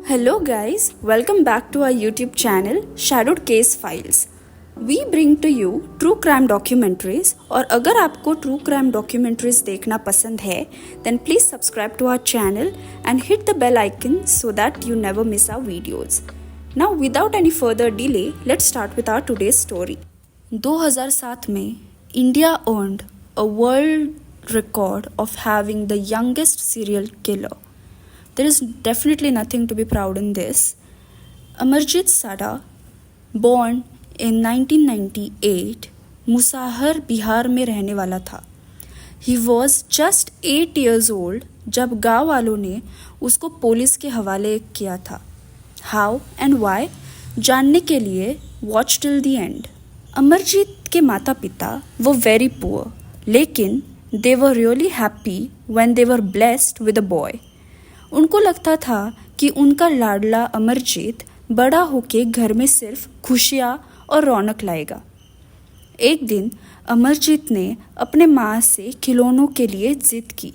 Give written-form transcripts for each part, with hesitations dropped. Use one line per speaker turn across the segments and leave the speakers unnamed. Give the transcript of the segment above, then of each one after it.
Hello guys, welcome back to our YouTube channel Shadowed Case Files. We bring to you true crime documentaries और अगर आपको true crime documentaries देखना पसंद है then please subscribe to our channel and hit the bell icon so that you never miss our videos. Now without any further delay, let's start with our today's story. 2007 में India earned a world record of having the youngest serial killer. There is definitely nothing to be proud in this. Amarjit Sada, born in 1998, मुसाहर Bihar में रहने वाला था. He was just 8 years old जब गांव वालों ने उसको पुलिस के हवाले किया था. How and why? जानने के लिए watch till the end. Amarjeet के माता पिता वो very poor, लेकिन they were really happy when they were blessed with a boy. उनको लगता था कि उनका लाडला अमरजीत बड़ा होके घर में सिर्फ खुशियाँ और रौनक लाएगा. एक दिन अमरजीत ने अपने माँ से खिलौनों के लिए जिद की.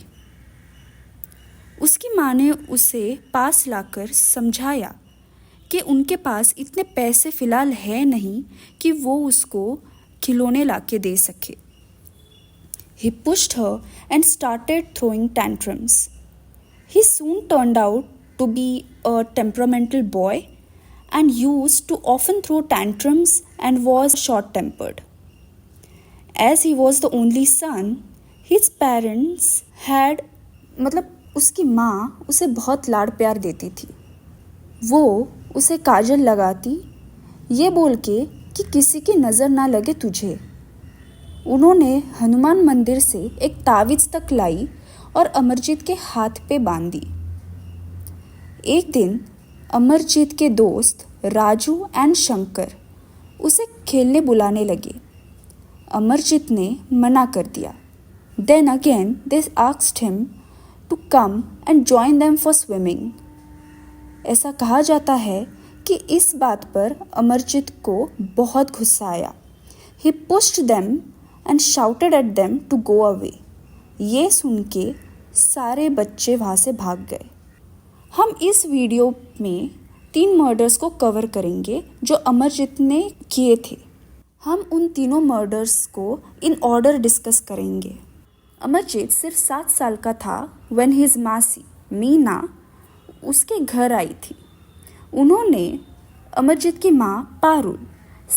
उसकी माँ ने उसे पास लाकर समझाया कि उनके पास इतने पैसे फ़िलहाल है नहीं कि वो उसको खिलौने लाके दे सके. He pushed her and started throwing tantrums. He soon turned out to be a temperamental boy and used to often throw tantrums and was short-tempered. As he was the only son, his parents had उसकी माँ उसे बहुत लाड़ प्यार देती थी. वो उसे काजल लगाती ये बोल के कि किसी की नज़र ना लगे तुझे. उन्होंने हनुमान मंदिर से एक तावीज़ तक लाई और अमरजीत के हाथ पे बांधी. एक दिन अमरजीत के दोस्त राजू एंड शंकर उसे खेलने बुलाने लगे. अमरजीत ने मना कर दिया. Then again they asked him to come and join them for swimming. ऐसा कहा जाता है कि इस बात पर अमरजीत को बहुत गुस्सा आया. He pushed them and shouted at them to go away. ये सुन के सारे बच्चे वहाँ से भाग गए. हम इस वीडियो में 3 मर्डर्स को कवर करेंगे जो अमरजीत ने किए थे. हम उन तीनों मर्डर्स को इन ऑर्डर डिस्कस करेंगे. अमरजीत सिर्फ 7 साल का था when his मासी मीना उसके घर आई थी. उन्होंने अमरजीत की माँ पारुल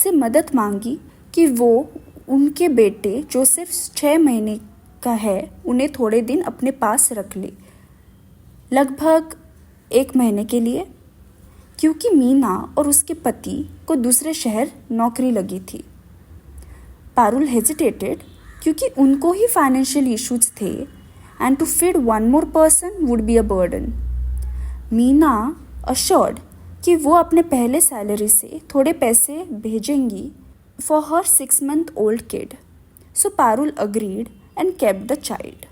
से मदद मांगी कि वो उनके बेटे जो सिर्फ 6 महीने का है उन्हें थोड़े दिन अपने पास रख ले, लगभग 1 महीने के लिए, क्योंकि मीना और उसके पति को दूसरे शहर नौकरी लगी थी. पारुल हेजिटेटेड क्योंकि उनको ही फाइनेंशियल इश्यूज थे and to feed one more person would be a burden. Meena assured कि वो अपने पहले सैलरी से थोड़े पैसे भेजेंगी for her 6-month-old kid. So Parul agreed and kept the child.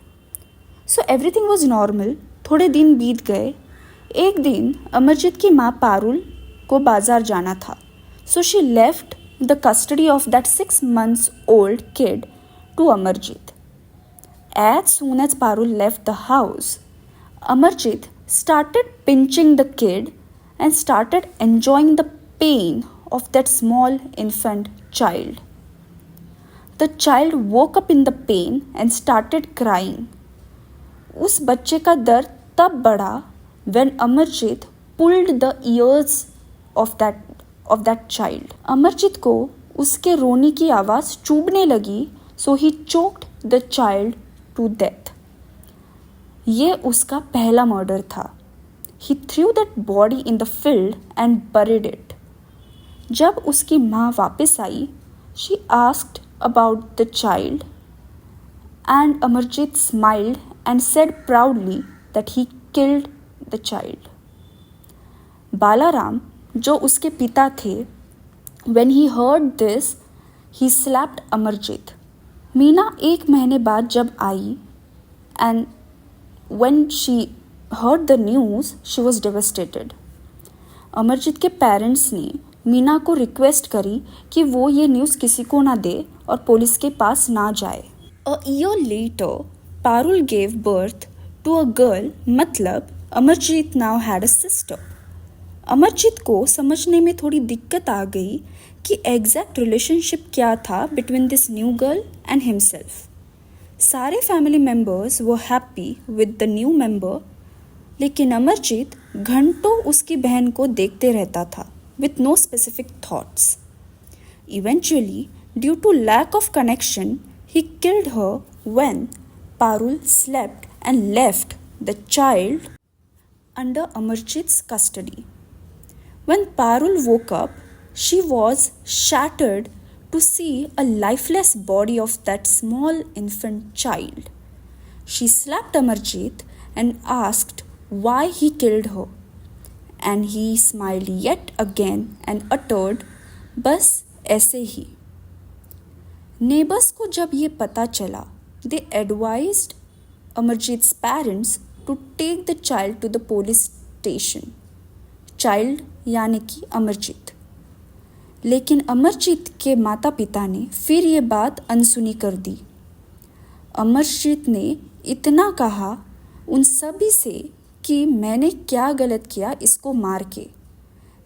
So everything was normal. थोड़े दिन बीत गए. एक दिन अमरजीत की माँ पारुल को बाजार जाना था. So she left the custody of that 6-month-old kid to Amarjit. As soon as Parul left the house, Amarjit started pinching the kid and started enjoying the pain of that small infant child. The child woke up in the pain and started crying. उस बच्चे का दर्द तब बढ़ा when Amarjit pulled the ears of that child. Amarjeet को उसके रोने की आवाज़ चुभने लगी, so he choked the child to death. ये उसका पहला मर्डर था. He threw that body in the field and buried it. जब उसकी माँ वापस आई, she asked about the child and Amarjit smiled and said proudly that he killed the child. Balaram जो उसके पिता थे, when he heard this, he slapped Amarjit. Meena 1 महीने बाद जब आई and when she heard the news, she was devastated. Amarjeet के parents ने मीना को रिक्वेस्ट करी कि वो ये न्यूज़ किसी को ना दे और पुलिस के पास ना जाए. A year later, Parul gave birth to a girl, मतलब Amarjit now had a sister. Amarjeet को समझने में थोड़ी दिक्कत आ गई कि एग्जैक्ट रिलेशनशिप क्या था between this new girl and himself. सारे फैमिली मेम्बर्स वो happy with the new member, लेकिन अमरजीत घंटों उसकी बहन को देखते रहता था with no specific thoughts. Eventually, due to lack of connection, he killed her when Parul slept and left the child under Amarjit's custody. When Parul woke up, she was shattered to see a lifeless body of that small infant child. She slapped Amarjit and asked why he killed her. And he smiled yet again and uttered, बस ऐसे ही। Neighbours को जब ये पता चला, they advised Amarjit's parents to take the child to the police station. Child यानी कि अमरजीत। लेकिन अमरजीत के माता पिता ने फिर ये बात अनसुनी कर दी। अमरजीत ने इतना कहा उन सभी से कि मैंने क्या गलत किया इसको मार के।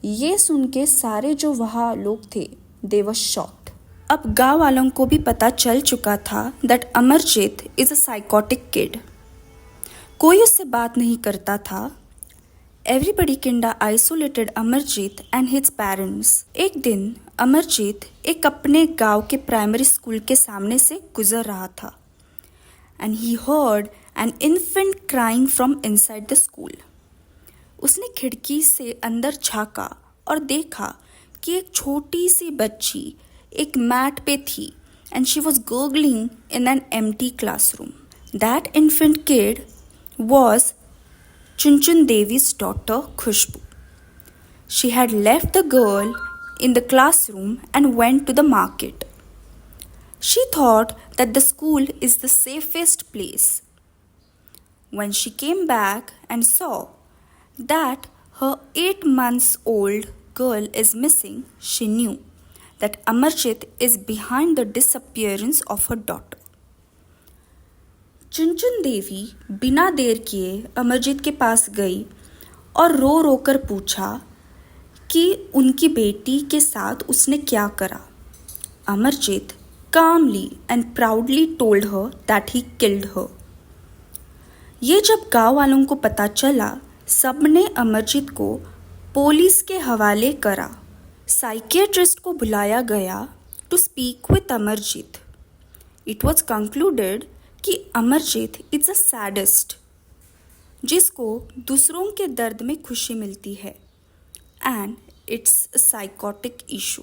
ये सुन के सारे जो वहाँ लोग थे दे वर शॉक्ड। अब गाँव वालों को भी पता चल चुका था that Amarjeet is a psychotic kid. कोई उससे बात नहीं करता था। Everybody kinda isolated Amarjeet and his parents. एक दिन अमरजीत एक अपने गांव के प्राइमरी स्कूल के सामने से गुजर रहा था and he heard an infant crying from inside the school. उसने खिड़की से अंदर झांका और देखा कि एक छोटी सी बच्ची एक मैट पे थी and she was gargling in an empty classroom. That infant kid was Chunchun Devi's daughter Khushbu. She had left the girl in the classroom and went to the market. She thought that the school is the safest place. When she came back and saw that her 8-month-old girl is missing, she knew that Amarjit is behind the disappearance of her daughter. Chunchun Devi बिना देर किए अमरजीत के पास गई और रो रो कर पूछा कि उनकी बेटी के साथ उसने क्या करा। Amarjeet calmly and proudly told her that he killed her. ये जब गांव वालों को पता चला, सबने अमरजीत को पुलिस के हवाले करा। साइकियाट्रिस्ट को बुलाया गया to speak with Amarjeet. It was concluded कि अमरजीत इज़ अ सैडिस्ट, जिसको दूसरों के दर्द में खुशी मिलती है, and it's a psychotic issue.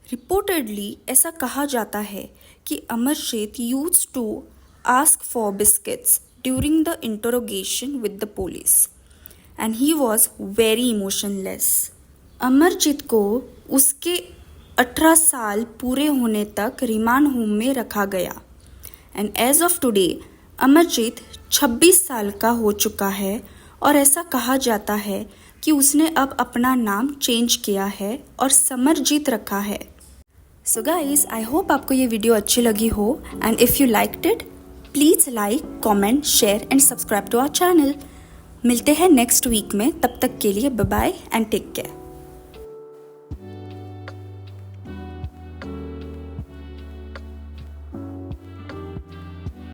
Reportedly ऐसा कहा जाता है कि Amarjeet used to ask for biscuits during the interrogation with the police and he was very emotionless. Amarjeet को उसके 18 साल पूरे होने तक रिमांड होम में रखा गया and as of today Amarjeet 26 साल का हो चुका है और ऐसा कहा जाता है कि उसने अब अपना नाम चेंज किया है और समरजीत रखा है। सो गाइज, आई होप आपको ये वीडियो अच्छी लगी हो and if you liked it please like, comment, share and subscribe to our channel. मिलते हैं नेक्स्ट वीक में, तब तक के लिए bye bye and take care.